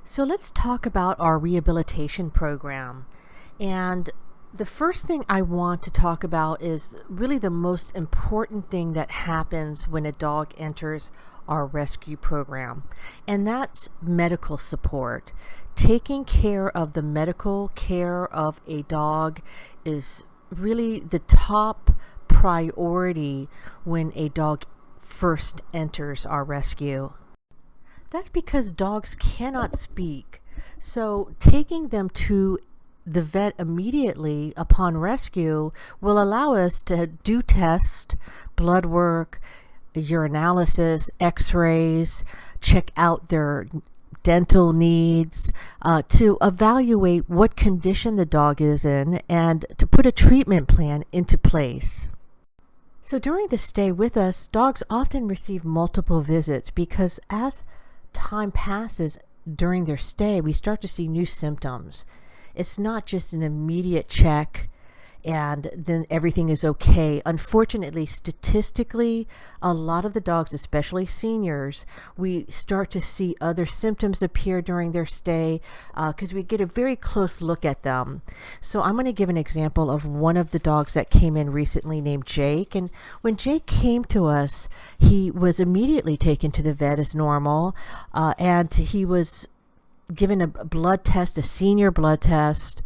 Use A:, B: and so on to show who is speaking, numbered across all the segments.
A: So let's talk about our rehabilitation program. And the first thing I want to talk about is really the most important thing that happens when a dog enters our rescue program, and that's medical support. Taking care of the medical care of a dog is really the top priority when a dog first enters our rescue. That's because dogs cannot speak. So taking them to the vet immediately upon rescue will allow us to do tests, blood work, urinalysis, x-rays, check out their dental needs, to evaluate what condition the dog is in and to put a treatment plan into place. So during the stay with us, dogs often receive multiple visits because as time passes during their stay, we start to see new symptoms. It's not just an immediate check and then everything is okay. Unfortunately, statistically, a lot of the dogs, especially seniors, we start to see other symptoms appear during their stay because we get a very close look at them. So I'm going to give an example of one of the dogs that came in recently named Jake. And when Jake came to us, he was immediately taken to the vet as normal, and he was given a blood test, a senior blood test,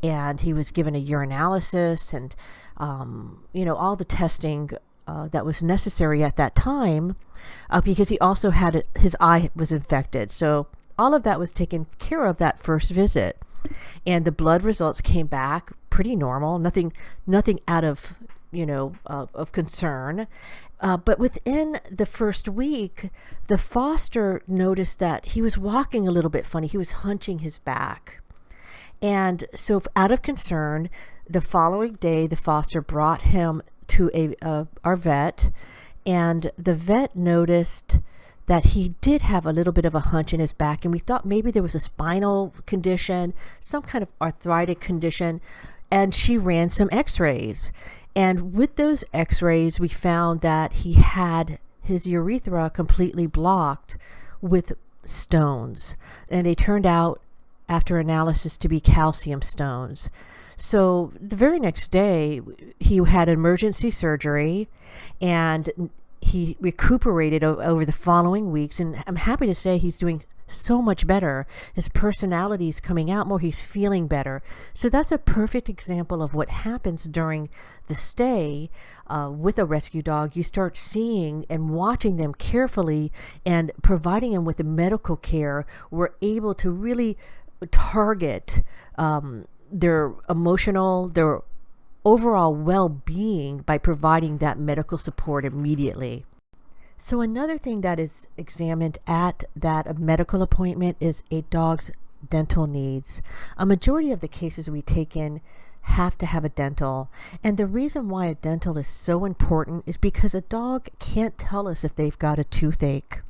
A: and he was given a urinalysis and all the testing that was necessary at that time, because he also had his eye was infected. So all of that was taken care of that first visit, and the blood results came back pretty normal, nothing out of of concern. But within the first week, the foster noticed that he was walking a little bit funny. He was hunching his back. And so out of concern, the following day, the foster brought him to our vet, and the vet noticed that he did have a little bit of a hunch in his back, and we thought maybe there was a spinal condition, some kind of arthritic condition, and she ran some x-rays. And with those x-rays, we found that he had his urethra completely blocked with stones, and they turned out after analysis to be calcium stones. So the very next day, he had emergency surgery, and he recuperated over the following weeks. And I'm happy to say he's doing so much better. His personality is coming out more. He's feeling better. So that's a perfect example of what happens during the stay with a rescue dog. You start seeing and watching them carefully and providing them with the medical care. We're able to really target their emotional, their overall well-being by providing that medical support immediately. So another thing that is examined at that medical appointment is a dog's dental needs. A majority of the cases we take in have to have a dental. And the reason why a dental is so important is because a dog can't tell us if they've got a toothache.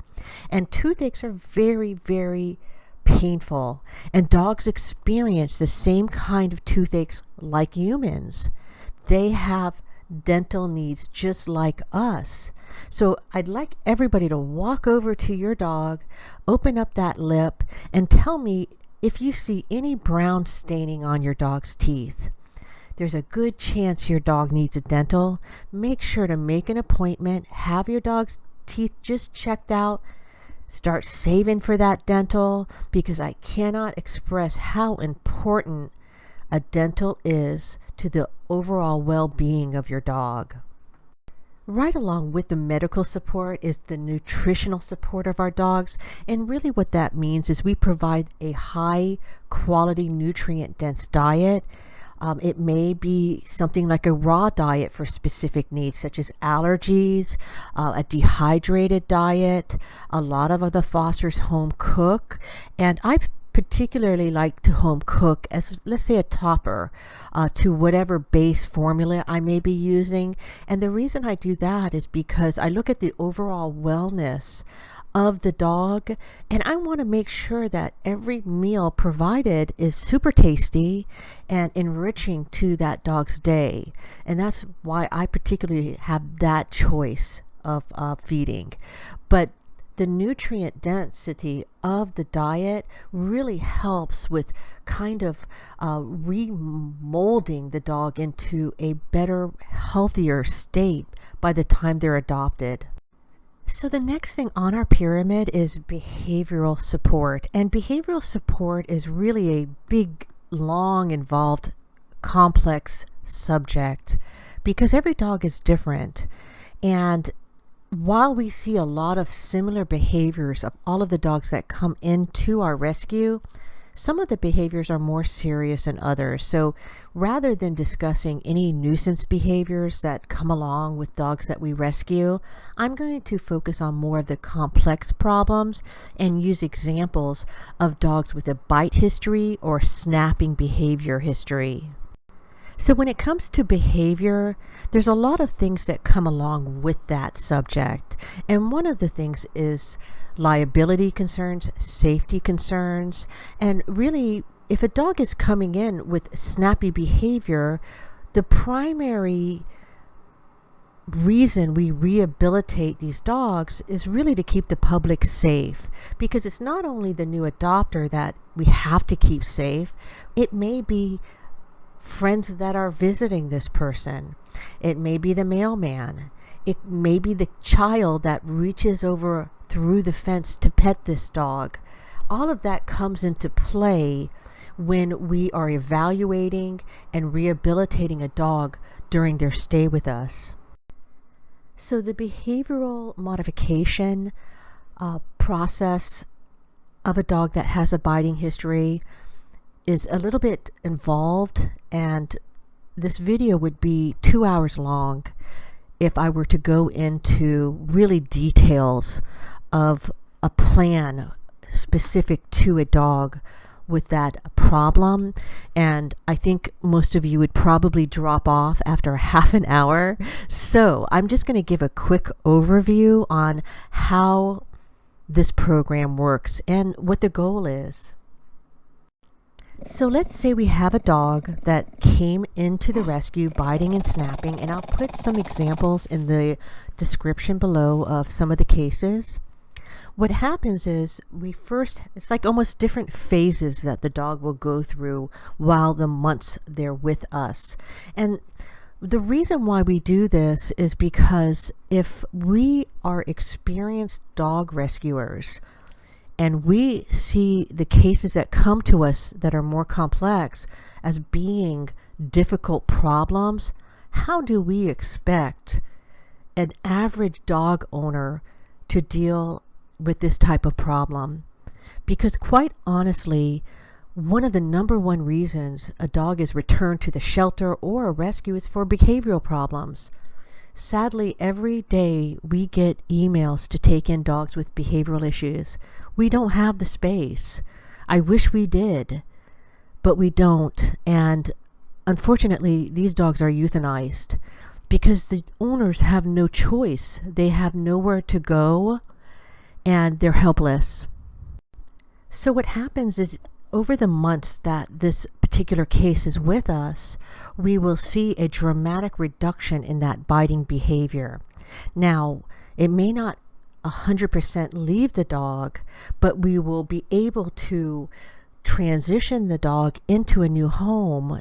A: And toothaches are very, very painful. And dogs experience the same kind of toothaches like humans. They have dental needs just like us. So I'd like everybody to walk over to your dog, open up that lip, and tell me if you see any brown staining on your dog's teeth. There's a good chance your dog needs a dental. Make sure to make an appointment, have your dog's teeth just checked out, start saving for that dental, because I cannot express how important a dental is to the overall well-being of your dog. Right along with the medical support is the nutritional support of our dogs. And really what that means is we provide a high quality nutrient dense diet. It may be something like a raw diet for specific needs, such as allergies, a dehydrated diet. A lot of the fosters home cook, and I particularly like to home cook as, let's say, a topper to whatever base formula I may be using. And the reason I do that is because I look at the overall wellness of the dog, and I want to make sure that every meal provided is super tasty and enriching to that dog's day. And that's why I particularly have that choice of feeding. But the nutrient density of the diet really helps with kind of remolding the dog into a better, healthier state by the time they're adopted. So the next thing on our pyramid is behavioral support. And behavioral support is really a big, long, involved, complex subject because every dog is different. And while we see a lot of similar behaviors of all of the dogs that come into our rescue, some of the behaviors are more serious than others. So rather than discussing any nuisance behaviors that come along with dogs that we rescue, I'm going to focus on more of the complex problems and use examples of dogs with a bite history or snapping behavior history. So when it comes to behavior, there's a lot of things that come along with that subject. And one of the things is liability concerns, safety concerns, and really, if a dog is coming in with snappy behavior, the primary reason we rehabilitate these dogs is really to keep the public safe, because it's not only the new adopter that we have to keep safe, it may be friends that are visiting this person. It may be the mailman. It may be the child that reaches over through the fence to pet this dog. All of that comes into play when we are evaluating and rehabilitating a dog during their stay with us. So the behavioral modification process of a dog that has a biting history is a little bit involved, and this video would be 2 hours long if I were to go into really details of a plan specific to a dog with that problem. And I think most of you would probably drop off after half an hour. So I'm just going to give a quick overview on how this program works and what the goal is. So let's say we have a dog that came into the rescue biting and snapping, and I'll put some examples in the description below of some of the cases. What happens is it's like almost different phases that the dog will go through while the months they're with us. And the reason why we do this is because if we are experienced dog rescuers, and we see the cases that come to us that are more complex as being difficult problems, how do we expect an average dog owner to deal with this type of problem? Because quite honestly, one of the number one reasons a dog is returned to the shelter or a rescue is for behavioral problems. Sadly, every day we get emails to take in dogs with behavioral issues. We don't have the space. I wish we did, but we don't. And unfortunately, these dogs are euthanized because the owners have no choice. They have nowhere to go and they're helpless. So what happens is, over the months that this particular case is with us, we will see a dramatic reduction in that biting behavior. Now, it may not 100% leave the dog, but we will be able to transition the dog into a new home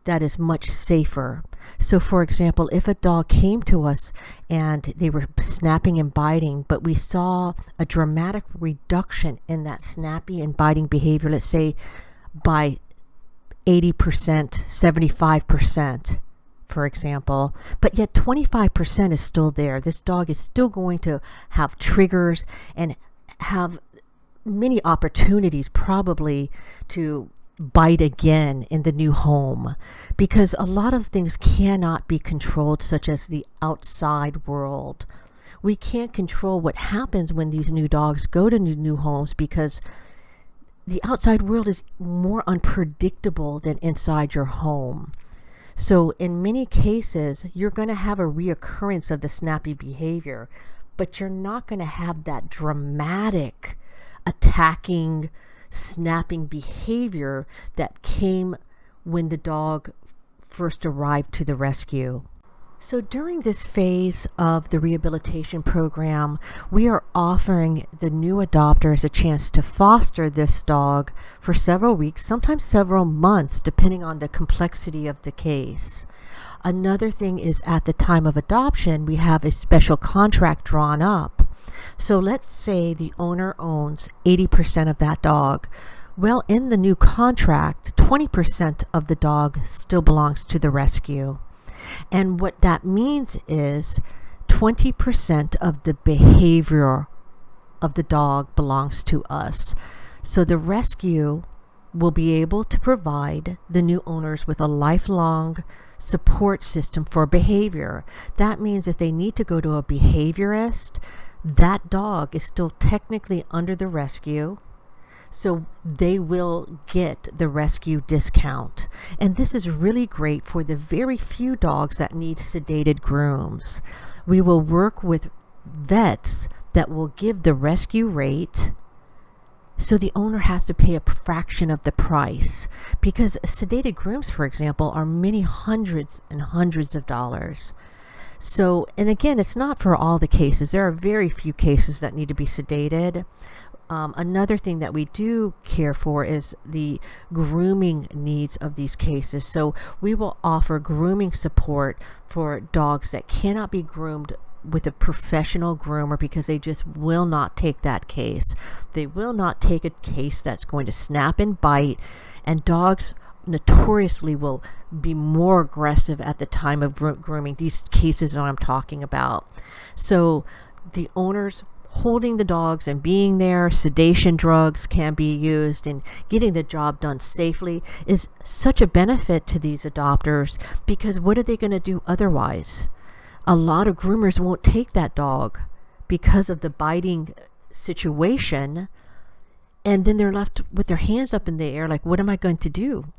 A: that is much safer. So for example, if a dog came to us and they were snapping and biting, but we saw a dramatic reduction in that snappy and biting behavior, let's say by 80%, 75%, for example, but yet 25% is still there. This dog is still going to have triggers and have many opportunities probably to bite again in the new home, because a lot of things cannot be controlled, such as the outside world. We can't control what happens when these new dogs go to new homes, because the outside world is more unpredictable than inside your home. So in many cases, you're going to have a reoccurrence of the snappy behavior, but you're not going to have that dramatic attacking, snapping behavior that came when the dog first arrived to the rescue. So during this phase of the rehabilitation program, we are offering the new adopters a chance to foster this dog for several weeks, sometimes several months, depending on the complexity of the case. Another thing is at the time of adoption, we have a special contract drawn up. So let's say the owner owns 80% of that dog. Well, in the new contract, 20% of the dog still belongs to the rescue. And what that means is 20% of the behavior of the dog belongs to us. So the rescue will be able to provide the new owners with a lifelong support system for behavior. That means if they need to go to a behaviorist, that dog is still technically under the rescue. So they will get the rescue discount. And this is really great for the very few dogs that need sedated grooms. We will work with vets that will give the rescue rate, so the owner has to pay a fraction of the price, because sedated grooms, for example, are many hundreds and hundreds of dollars. So, and again, it's not for all the cases. There are very few cases that need to be sedated. Another thing that we do care for is the grooming needs of these cases. So we will offer grooming support for dogs that cannot be groomed with a professional groomer because they just will not take that case. They will not take a case that's going to snap and bite, and dogs notoriously will be more aggressive at the time of grooming. These cases that I'm talking about. So the owners holding the dogs and being there, sedation drugs can be used, and getting the job done safely is such a benefit to these adopters, because what are they going to do otherwise? A lot of groomers won't take that dog because of the biting situation, and then they're left with their hands up in the air like, what am I going to do?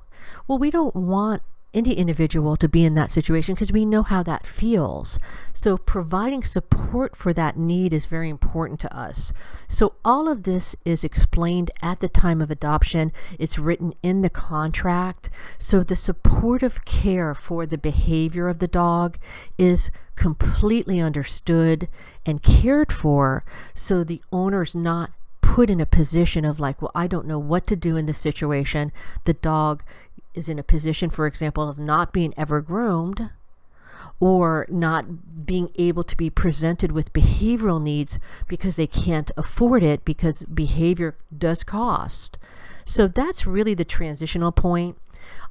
A: Well, we don't want any individual to be in that situation because we know how that feels. So providing support for that need is very important to us. So all of this is explained at the time of adoption. It's written in the contract. So the supportive care for the behavior of the dog is completely understood and cared for, so the owner's not put in a position of like, well, I don't know what to do in this situation. The dog is in a position, for example, of not being ever groomed, or not being able to be presented with behavioral needs because they can't afford it, because behavior does cost. So that's really the transitional point.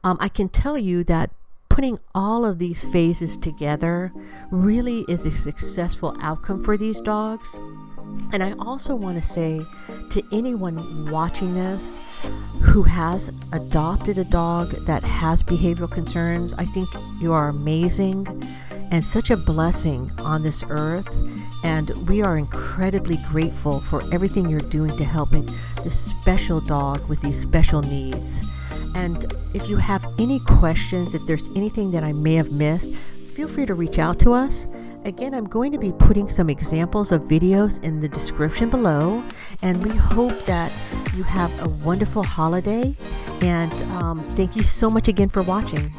A: I can tell you that putting all of these phases together really is a successful outcome for these dogs. And I also want to say to anyone watching this who has adopted a dog that has behavioral concerns, I think you are amazing and such a blessing on this earth. And we are incredibly grateful for everything you're doing to helping this special dog with these special needs. And if you have any questions, if there's anything that I may have missed, feel free to reach out to us. Again, I'm going to be putting some examples of videos in the description below, and we hope that you have a wonderful holiday, and thank you so much again for watching.